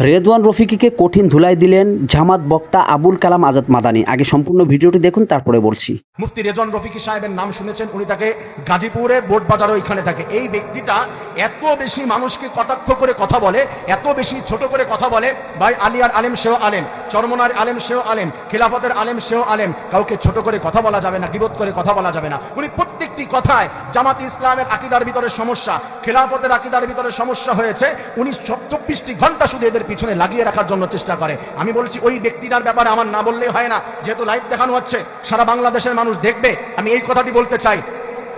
রেদওয়ান রফিকীকে কঠিন ধুলাই দিলেন জামাত বক্তা আবুল কালাম আজাদ মাদানী। আগে সম্পূর্ণ ভিডিওটি দেখুন, তারপরে বলছি। মুফতি রেদওয়ান রফিকী সাহেবের নাম শুনেছেন, উনি তাকে গাজীপুরে বোট বাজারে ওইখানে থাকে। এই ব্যক্তিটা এত বেশি মানুষকে কটাক্ষ করে কথা বলে, এত বেশি ছোট করে কথা বলে, ভাই আলিয়ার আলেম সেও আলেম, চরমনার আলেম সেও আলেম, খিলাফতের আলেম সেও আলেম, কাউকে ছোট করে কথা বলা যাবে না, গীবত করে কথা বলা যাবে না। উনি প্রত্যেকটি কথায় জামাত ইসলামের আকীদার ভিতরে সমস্যা, খিলাফতের আকীদার ভিতরে সমস্যা হয়েছে, উনি 24টি ঘন্টা শুধু এদের পিছনে লাগিয়ে রাখার জন্য চেষ্টা করে। আমি বলছি ওই ব্যক্তিটার ব্যাপারে আমার না বললেই হয় না, যেহেতু লাইভ দেখানো হচ্ছে, সারা বাংলাদেশের মানুষ দেখবে। আমি এই কথাটি বলতে চাই,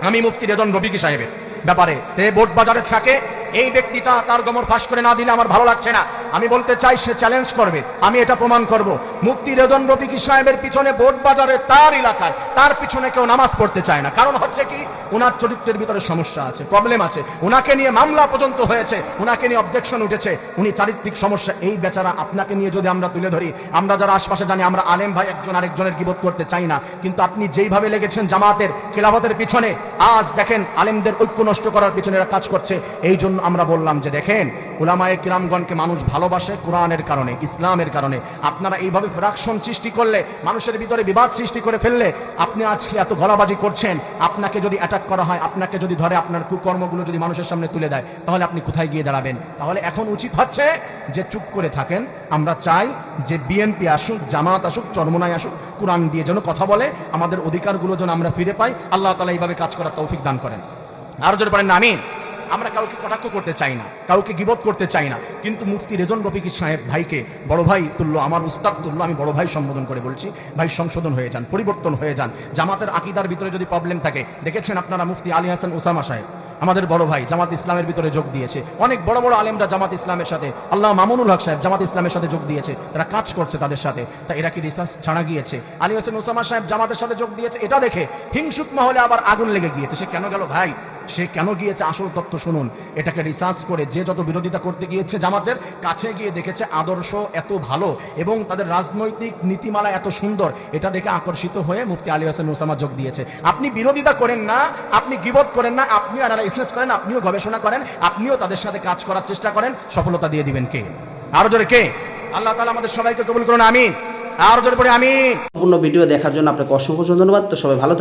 আমি মুফতি রেদওয়ান রফিকী সাহেবের ব্যাপারে বোট বাজারে থাকে, এই ব্যক্তিটা তার গমর ফাঁস করে না দিলে আমার ভালো লাগছে না। আমি বলতে চাই সে চ্যালেঞ্জ করবে, আমি এটা প্রমাণ করব। মুফতি রেদওয়ান রফিকী সাহেবের পিছনে বোট বাজারে তার এলাকায় তার পিছনে কেউ নামাজ পড়তে চায় না। কারণ হচ্ছে কি, ওনার চরিত্রের ভিতরে সমস্যা আছে, প্রবলেম আছে, ওনাকে নিয়ে মামলা পর্যন্ত হয়েছে, ওনাকে নিয়ে অবজেকশন উঠেছে, উনি চারিত্রিক সমস্যা। এই বেচারা আপনাকে নিয়ে যদি আমরা তুলে ধরি, আমরা যারা আশপাশে জানি, আমরা আলেম ভাই একজন আরেকজনের গীবত করতে চাই না, কিন্তু আপনি যেইভাবে লেগেছেন জামাতের খিলাফতের পিছনে, আজ দেখেন আলেমদের ঐক্য নষ্ট করার পিছনে এরা কাজ করছে। এই জন্য আমরা বললাম যে দেখেন, উলামায়ে কিরামগণকে মানুষ ভালোবাসে কোরআনের কারণে, ইসলামের কারণে। আপনারা এইভাবে ফ্রাকশন সৃষ্টি করলে, মানুষের ভিতরে বিবাদ সৃষ্টি করে ফেললে, আপনি আজকে এত গলাবাজি করছেন, আপনাকে যদি অ্যাটাক করা হয়, আপনাকে যদি ধরে, আপনার কুকর্মগুলো যদি মানুষের সামনে তুলে দেয়, তাহলে আপনি কোথায় গিয়ে দাঁড়াবেন? তাহলে এখন উচিত হচ্ছে যে চুপ করে থাকেন। আমরা চাই যে বিএনপি আসুক, জামাত আসুক, চরমনায় আসুক, কোরআন দিয়ে যেন কথা বলে, আমাদের অধিকারগুলো যেন আমরা ফিরে পাই। আল্লাহ তাআলা এইভাবে কাজ করার তৌফিক দান করেন। আর যদি পারেন না, আমিন। আমরা কাউকে কটাক্ষ করতে চাই না, কাউকে গীবত করতে চাই না, কিন্তু মুফতি রেদওয়ান রফিকী সাহেব ভাইকে বড় ভাই তুল্য, আমার উস্তাদ তুল্য, আমি বড় ভাই সম্বোধন করে বলছি, ভাই সংশোধন হয়ে যান, পরিবর্তন হয়ে যান। জামাতের আকীদার ভিতরে যদি প্রবলেম থাকে, দেখেছেন আপনারা মুফতি আলী হাসান ওসামা সাহেব, আমাদের বড় ভাই, জামাত ইসলামের ভিতরে যোগ দিয়েছে। অনেক বড় বড় আলেমরা জামাত ইসলামের সাথে, আল্লাহ মামুনুল হক সাহেব জামাত ইসলামের সাথে যোগ দিয়েছে, তারা কাজ করছে তাদের সাথে। তা এরা কি রিসার্চ ছাড়া গিয়েছে? আলী হাসান ওসামা সাহেব জামাতের সাথে যোগ দিয়েছে, এটা দেখে হিংসুক মহলে আবার আগুন লেগে গিয়েছে। সে কেন গেল ভাই? সে কেন গিয়েছে আসল তথ্য শুনুন। এটাকে রিসার্চ করে যে যত বিরোধিতা করতে গিয়েছে জামাতের কাছে গিয়ে দেখেছে আদর্শ এত ভালো এবং তাদের রাজনৈতিক নীতিমালা এত সুন্দর, এটা দেখে আকর্ষিত হয়ে মুফতি আলী হাসান ওসামা যোগ দিয়েছে। আপনি বিরোধিতা করেন না, আপনি গীবত করেন না, আপনিও অ্যানালাইসিস করেন, আপনিও গবেষণা করেন, আপনিও তাদের সাথে কাজ করার চেষ্টা করেন, সফলতা দিয়ে দিবেন কে? আরো জোরে কে? আল্লাহ তাআলা আমাদের সবাইকে কবুল করুন, আমিন। আরো জোরে পড়ে আমিন। সম্পূর্ণ ভিডিও দেখার জন্য আপনাকে অসংখ্য ধন্যবাদ। তো সবাই ভালো থাকবেন।